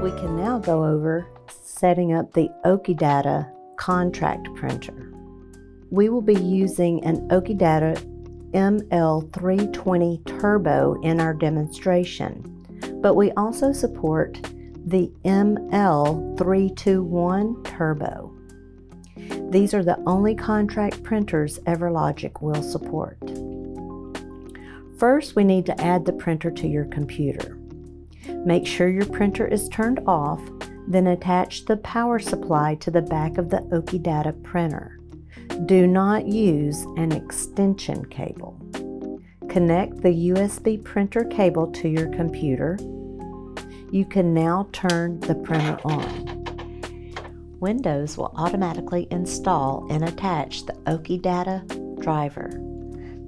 We can now go over setting up the OkiData contract printer. We will be using an OkiData M321 Turbo in our demonstration, but we also support the M321 Turbo. These are the only contract printers EverLogic will support. First, we need to add the printer to your computer. Make sure your printer is turned off, then attach the power supply to the back of the OkiData printer. Do not use an extension cable. Connect the USB printer cable to your computer. You can now turn the printer on. Windows will automatically install and attach the OkiData driver.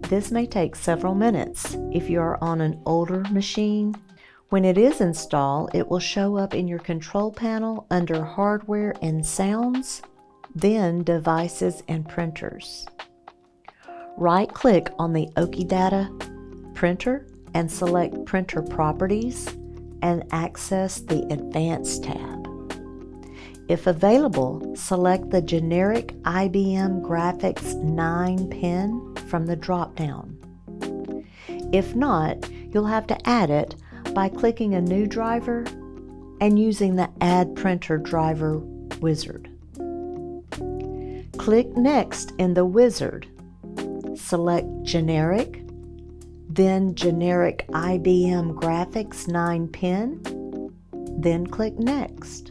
This may take several minutes if you are on an older machine. When it is installed, it will show up in your control panel under Hardware and Sounds, then Devices and Printers. Right-click on the OkiData printer and select Printer Properties and access the Advanced tab. If available, select the generic IBM Graphics 9 pin from the drop-down. If not, you'll have to add it by clicking a new driver and using the Add Printer Driver wizard. Click Next in the wizard. Select Generic, then Generic IBM Graphics 9 pin, then click Next.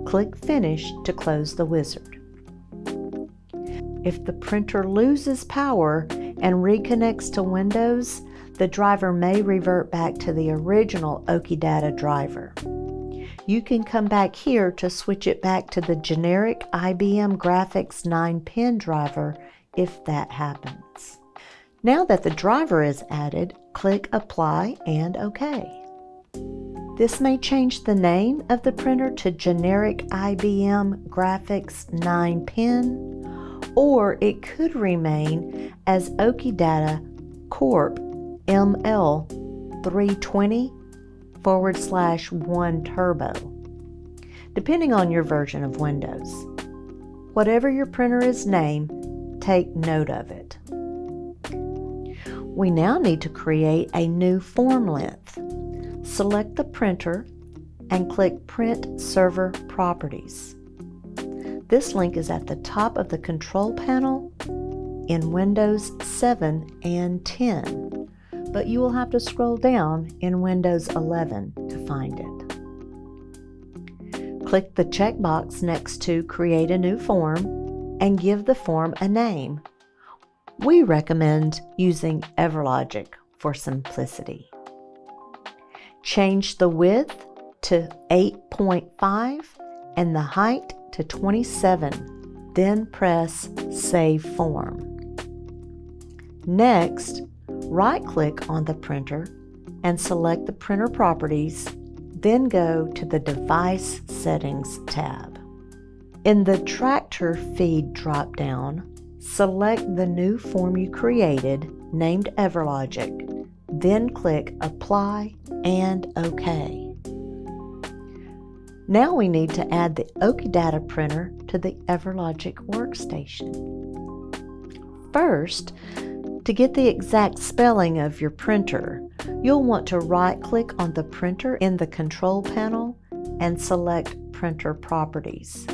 Click Finish to close the wizard. If the printer loses power and reconnects to Windows, the driver may revert back to the original OkiData driver. You can come back here to switch it back to the generic IBM Graphics 9 pin driver if that happens. Now that the driver is added, click Apply and OK. This may change the name of the printer to generic IBM Graphics 9 pin, or it could remain as OkiData Corp ML320/1 Turbo, depending on your version of Windows. Whatever your printer is named, take note of it. We now need to create a new form length. Select the printer and click Print Server Properties. This link is at the top of the control panel in Windows 7 and 10, but you will have to scroll down in Windows 11 to find it. Click the checkbox next to Create a New Form and give the form a name. We recommend using EverLogic for simplicity. Change the width to 8.5 and the height to 27, then press Save Form. Next, right-click on the printer and select the printer properties, then go to the Device Settings tab. In the Tractor Feed drop-down, select the new form you created, named EverLogic, then click Apply and OK. Now we need to add the OkiData printer to the EverLogic workstation. First, to get the exact spelling of your printer, you'll want to right-click on the printer in the control panel and select Printer Properties.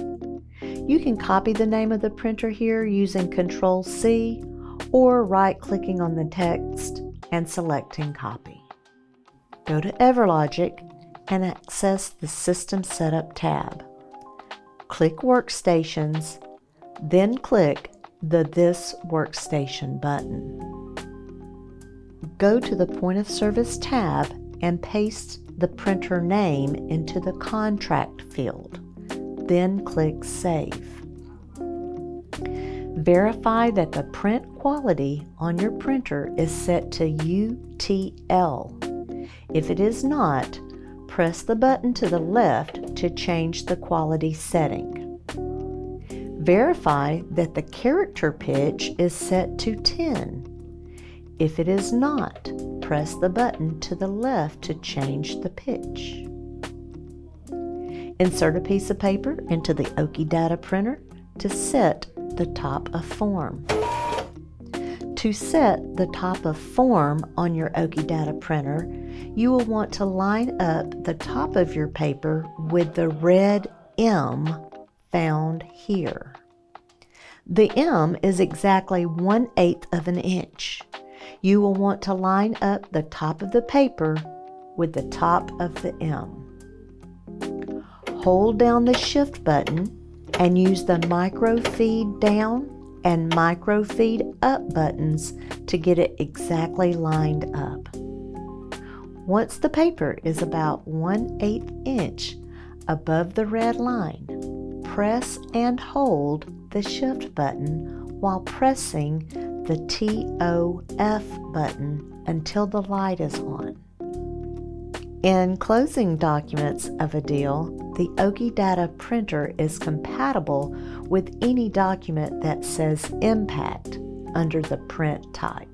You can copy the name of the printer here using Control-C or right-clicking on the text and selecting Copy. Go to EverLogic and access the System Setup tab. Click Workstations, then click the This Workstation button. Go to the Point of Service tab and paste the printer name into the Contract field, then click Save. Verify that the print quality on your printer is set to UTL. If it is not, press the button to the left to change the quality setting. Verify that the character pitch is set to 10. If it is not, press the button to the left to change the pitch. Insert a piece of paper into the OkiData printer to set the top of form. To set the top of form on your OkiData printer, you will want to line up the top of your paper with the red M found here. The M is exactly 1/8 of an inch. You will want to line up the top of the paper with the top of the M. Hold down the Shift button and use the micro feed down and micro feed up buttons to get it exactly lined up. Once the paper is about 1/8 inch above the red line, press and hold the Shift button while pressing the TOF button until the light is on. In closing documents of a deal, the OkiData printer is compatible with any document that says Impact under the print type.